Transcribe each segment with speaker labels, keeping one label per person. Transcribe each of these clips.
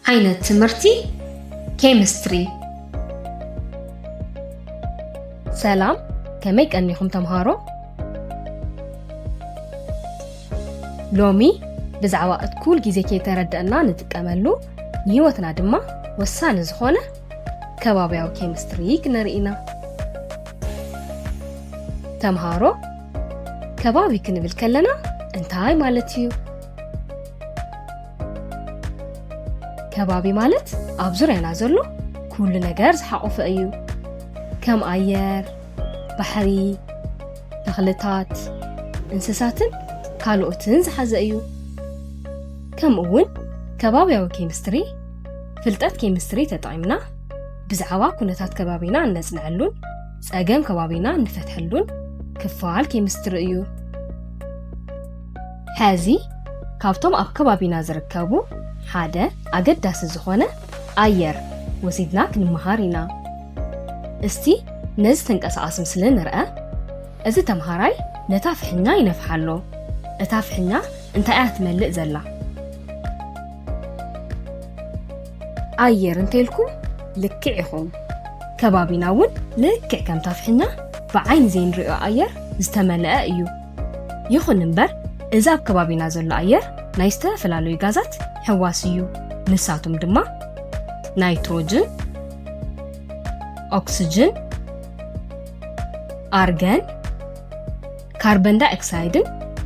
Speaker 1: ዓይነት ትምህርቲ ኬሚስትሪ። ሰላም ከመይ ቀኒኹም ተምሃሮ? ሎሚ ብዛዕባ እኩል ጊዜ ከይተረድአና ንጥቀመሉ ንህይወትና ድማ ወሳኒ ዝኾነ ከባብያዊ ኬሚስትሪ ክንሪኢና። ተምሃሮ ከባቢ ክንብል ከለና እንታይ ማለት እዩ? ከባቢ ማለት ኣብ ዙርያና ዘሎ ኩሉ ነገር ዝሓቆፈ እዩ። ከም ኣየር፣ ባሕሪ፣ ተኽልታት፣ እንስሳትን ካልኦትን ዝሓዘ እዩ። ከምኡ እውን ከባብያዊ ኬሚስትሪ ፍልጠት ኬሚስትሪ ተጠቒምና ብዛዕባ ኩነታት ከባቢና እነጽንዐሉን ጸገም ከባቢና እንፈትሐሉን ክፋል ኬሚስትሪ እዩ። ሕዚ ካብቶም ኣብ ከባቢና ዝርከቡ ሓደ ኣገዳሲ ዝኾነ ኣየር ወሲድና ክንመሃር ኢና። እስቲ ነዚ ተንቀሳቓሲ ምስሊ ንርአ። እዚ ተምሃራይ ነታ ፍሕኛ ይነፍሓሎ። እታ ፍሕኛ እንታይ እያ ትመልእ ዘላ? ኣየር እንተይልኩም ልክዕ ኢኹም። ከባቢና እውን ልክዕ ከምታ ፍሕኛ ብዓይኒ ዘይንሪኦ ኣየር ዝተመልአ እዩ። ይኹን እምበር እዚ ኣብ ከባቢና ዘሎ ኣየር ናይ ዝተፈላለዩ ጋዛት ሕዋስ እዩ። ንሳቶም ድማ ናይትሮጅን፣ ኦክስጅን፣ ኣርገን፣ ካርበን ዳይኦክሳይድን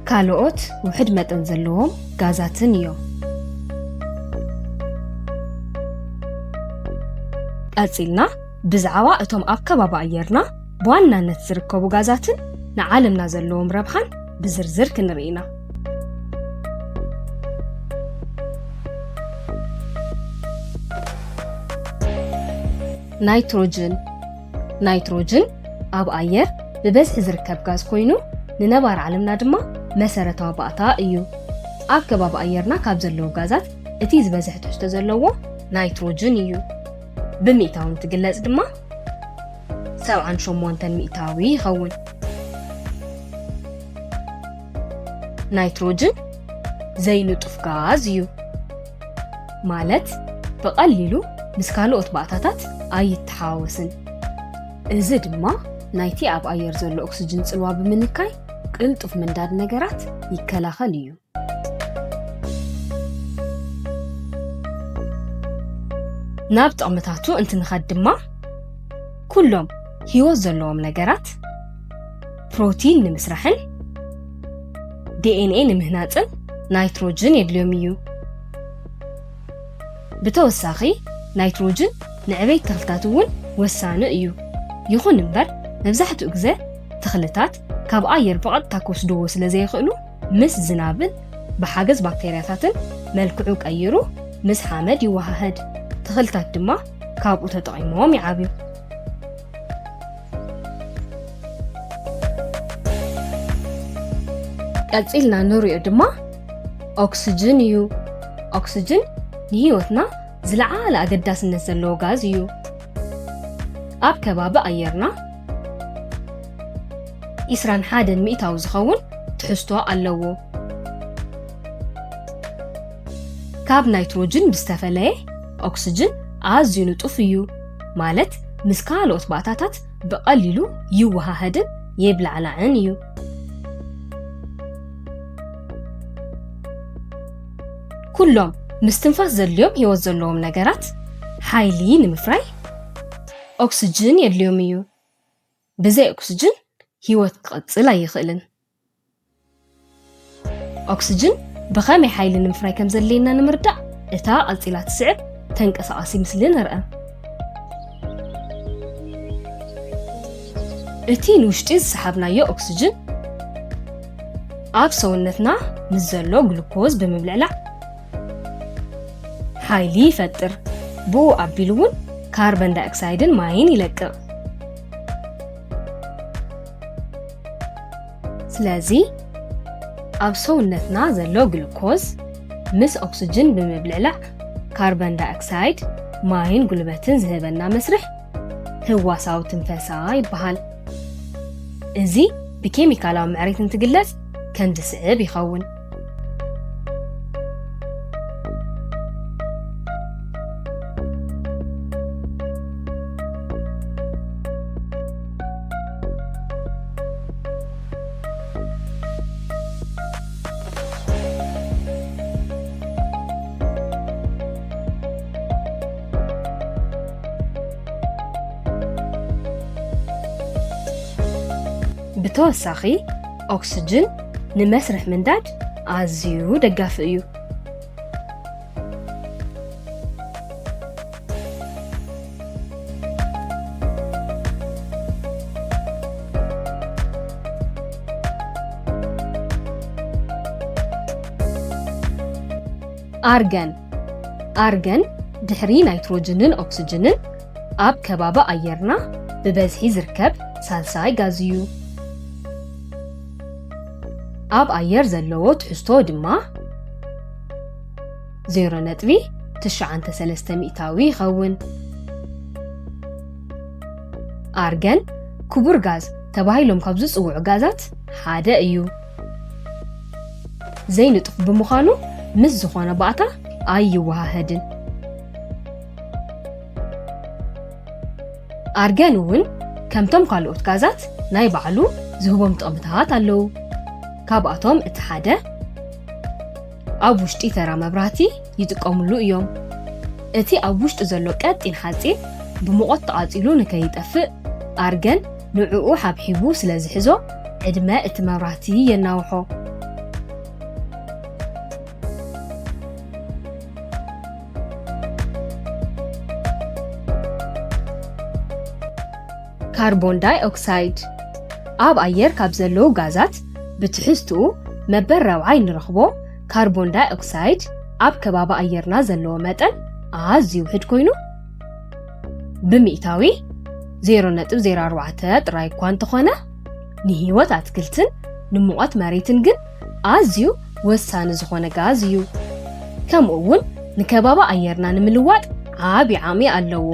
Speaker 1: ካልኦት ውሕድ መጠን ዘለዎም ጋዛትን እዮም። ቀፂልና ብዛዕባ እቶም ኣብ ከባቢ ኣየርና ብዋናነት ዝርከቡ ጋዛትን ንዓለምና ዘለዎም ረብሓን ብዝርዝር ክንርኢና። ናይትሮጅን ኣብ ኣየር ብበዝሒ ዝርከብ ጋዝ ኮይኑ ንነባር ዓለምና ድማ መሰረታዊ ባእታ እዩ። ኣብ ከባቢ ኣየርና ካብ ዘለዉ ጋዛት እቲ ዝበዝሕ ትሕዝቶ ዘለዎ ናይትሮጅን እዩ። ብምእታዊ እንትግለጽ ድማ 78 ሚእታዊ ይኸውን። ናይትሮጅን ዘይንጡፍ ጋዝ እዩ ማለት ብቐሊሉ ምስ ካልኦት ባእታታት ኣይተሓዋወስን። እዚ ድማ ናይቲ ኣብ ኣየር ዘሎ ኦክስጅን ጽልዋ ብምንካይ ቅልጡፍ ምንዳድ ነገራት ይከላኸል እዩ። ናብ ጥቕምታቱ እንትንኸድ ድማ ኩሎም ህይወት ዘለዎም ነገራት ፕሮቲን ንምስራሕን ዲኤንኤ ንምህናፅን ናይትሮጅን የድልዮም እዩ። ብተወሳኺ ናይትሮጅን ንዕቤት ተኽልታት እውን ወሳኒ እዩ። ይኹን እምበር መብዛሕትኡ ግዜ ተኽልታት ካብ ኣየር ብቐጥታ ክወስድዎ ስለ ዘይኽእሉ ምስ ዝናብን ብሓገዝ ባክቴርያታትን መልክዑ ቀይሩ ምስ ሓመድ ይወሃሃድ። ተኽልታት ድማ ካብኡ ተጠቒሞም ይዓብዩ። ቀፂልና ንሪኦ ድማ ኦክስጅን እዩ። ኦክስጅን ንህይወትና ዝለዓለ ኣገዳስነት ዘለዎ ጋዝ እዩ። ኣብ ከባቢ ኣየርና 21 ሚእታዊ ዝኸውን ትሕዝቶ ኣለዎ። ካብ ናይትሮጅን ብዝተፈለየ ኦክስጅን ኣዝዩ ንጡፍ እዩ ማለት ምስ ካልኦት ባእታታት ብቐሊሉ ይወሃሃድን የብላዕላዕን እዩ። ኩሎም ምስትንፋስ ዘድልዮም ህይወት ዘለዎም ነገራት ሓይሊ ንምፍራይ ኦክስጅን የድልዮም እዩ። ብዘይ ኦክስጅን ህይወት ክቕጽል ኣይኽእልን። ኦክስጅን ብኸመይ ሓይሊ ንምፍራይ ከም ዘድልየና ንምርዳእ እታ ቀፂላ ትስዕብ ተንቀሳቓሲ ምስሊ ንርአ። እቲ ንውሽጢ ዝሰሓብናዮ ኦክስጅን ኣብ ሰውነትና ምስ ዘሎ ግሉኮዝ ብምብልዕላዕ ሓይሊ ይፈጥር። ብኡ ኣቢሉ እውን ካርበን ዳይኦክሳይድን ማይን ይለቅቕ። ስለዚ ኣብ ሰውነትና ዘሎ ግሉኮዝ ምስ ኦክስጅን ብምብልዕላዕ ካርበን ዳይኦክሳይድ ማይን ጉልበትን ዝህበና መስርሕ ህዋሳዊ ትንፈሳ ይበሃል። እዚ ብኬሚካላዊ ምዕሪት እንትግለጽ ከም ዝስዕብ ይኸውን። ብተወሳኺ ኦክስጅን ንመስርሕ ምንዳድ ኣዝዩ ደጋፊ እዩ። ኣርገን ድሕሪ ናይትሮጅንን ኦክስጅንን ኣብ ከባቢ ኣየርና ብበዝሒ ዝርከብ ሳልሳይ ጋዝ እዩ። ኣብ ኣየር ዘለዎ ትሕዝቶ ድማ 0.93 ሚእታዊ ይኸውን። ኣርገን ክቡር ጋዝ ተባሂሎም ካብ ዝጽውዑ ጋዛት ሓደ እዩ። ዘይንጡፍ ብምዃኑ ምስ ዝኾነ ባእታ ኣይወሃህድን። ኣርገን እውን ከምቶም ካልኦት ጋዛት ናይ ባዕሉ ዝህቦም ጥቕምታት ኣለዉ። ካብኣቶም እቲ ሓደ ኣብ ውሽጢ ተራ መብራህቲ ይጥቀሙሉ እዮም። እቲ ኣብ ውሽጢ ዘሎ ቀጢን ሓጺን ብሙቐት ተቓጺሉ ንከይጠፍእ ኣርገን ንዕኡ ሓብሒቡ ስለ ዝሕዞ ዕድመ እቲ መብራህቲ የናውሖ። ካርቦን ዳይኦክሳይድ ኣብ ኣየር ካብ ዘለዉ ጋዛት ብትሕዝትኡ መበል 4 ንረኽቦ ካርቦን ዳይኦክሳይድ ኣብ ከባቢ ኣየርና ዘለዎ መጠን ኣዝዩ ውሕድ ኮይኑ ብምእታዊ 0.04 ጥራይ እኳ እንተኾነ ንህይወት ኣትክልትን ንሙቐት መሬትን ግን ኣዝዩ ወሳኒ ዝኾነ ጋዝ እዩ። ከምኡ እውን ንከባቢ ኣየርና ንምልዋጥ ዓብዪ ዓቕሚ ኣለዎ።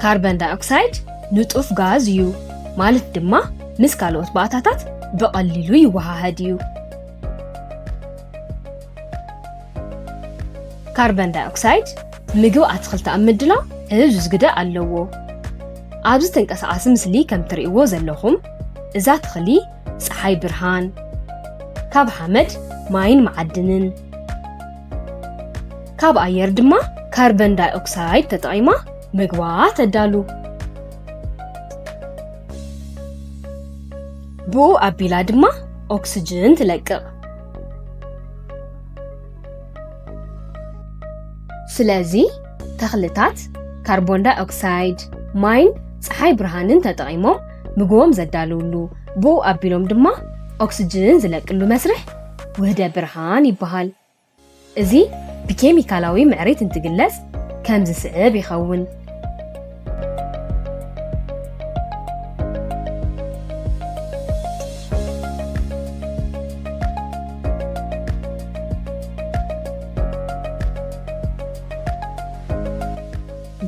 Speaker 1: ካርቦን ዳይኦክሳይድ ንጡፍ ጋዝ እዩ ማለት ድማ ምስ ካልኦት ባእታታት ብቐሊሉ ይወሃሃድ እዩ። ካርቦን ዳይኦክሳይድ ምግቢ ኣትክልቲ ኣብ ምድላው ዕዙዝ ግደ ኣለዎ። ኣብዚ ተንቀሳቓሲ ምስሊ ከም ትርእይዎ ዘለኹም እዛ ተኽሊ ፀሓይ ብርሃን ካብ ሓመድ ማይን መዓድንን ካብ ኣየር ድማ ካርቦን ዳይኦክሳይድ ተጠቒማ ምግባ ተዳሉ። ብኡ ኣቢላ ድማ ኦክስጅን ትለቅቕ። ስለዚ ተኽልታት ካርቦን ዳይኦክሳይድ ማይን ፀሓይ ብርሃንን ተጠቒሞም ምግቦም ዘዳልውሉ ብኡ ኣቢሎም ድማ ኦክስጅን ዝለቅሉ መስርሕ ውህደ ብርሃን ይበሃል። እዚ ብኬሚካላዊ ምዕሪት እንትግለጽ ከም ዝስዕብ ይኸውን።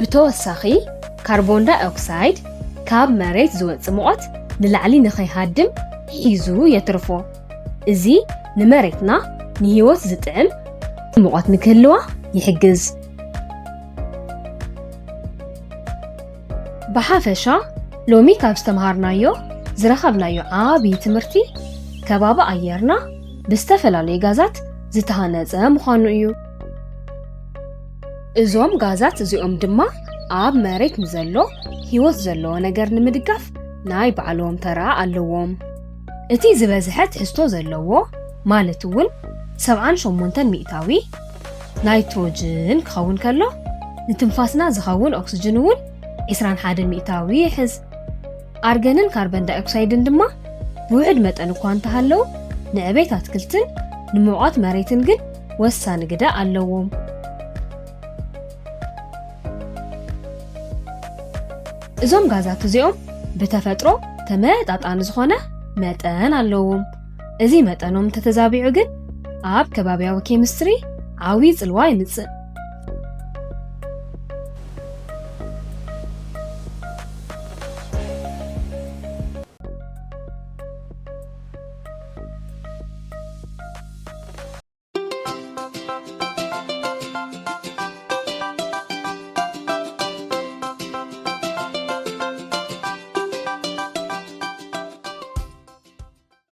Speaker 1: ብተወሳኺ ካርቦን ዳይኦክሳይድ ካብ መሬት ዝወፅእ ሙቐት ንላዕሊ ንኸይሃድም ሒዙ የትርፎ። እዚ ንመሬትና ንህይወት ዝጥዕም ሙቐት ንክህልዋ ይሕግዝ። ብሓፈሻ ሎሚ ካብ ዝተምሃርናዮ ዝረኸብናዮ ዓብዪ ትምህርቲ ከባቢ ኣየርና ብዝተፈላለዩ ጋዛት ዝተሃነፀ ምዃኑ እዩ። እዞም ጋዛት እዚኦም ድማ ኣብ መሬት ንዘሎ ህይወት ዘለዎ ነገር ንምድጋፍ ናይ ባዕሎም ተራ ኣለዎም። እቲ ዝበዝሐ ትሕዝቶ ዘለዎ ማለት እውን 78 ሚእታዊ ናይትሮጅን ክኸውን ከሎ ንትንፋስና ዝኸውን ኦክስጅን እውን 21 ሚእታዊ ይሕዝ። ኣርገንን ካርቦን ዳይኦክሳይድን ድማ ብውሕድ መጠን እኳ እንተሃለው ንዕቤት ኣትክልትን ንሙቐት መሬትን ግን ወሳኒ ግደ ኣለዎም። እዞም ጋዛት እዚኦም ብተፈጥሮ ተመጣጣኒ ዝኾነ መጠን ኣለዎም። እዚ መጠኖም ተተዛቢዑ ግን ኣብ ከባቢያዊ ኬሚስትሪ ዓብዪ ጽልዋ ይምጽእ።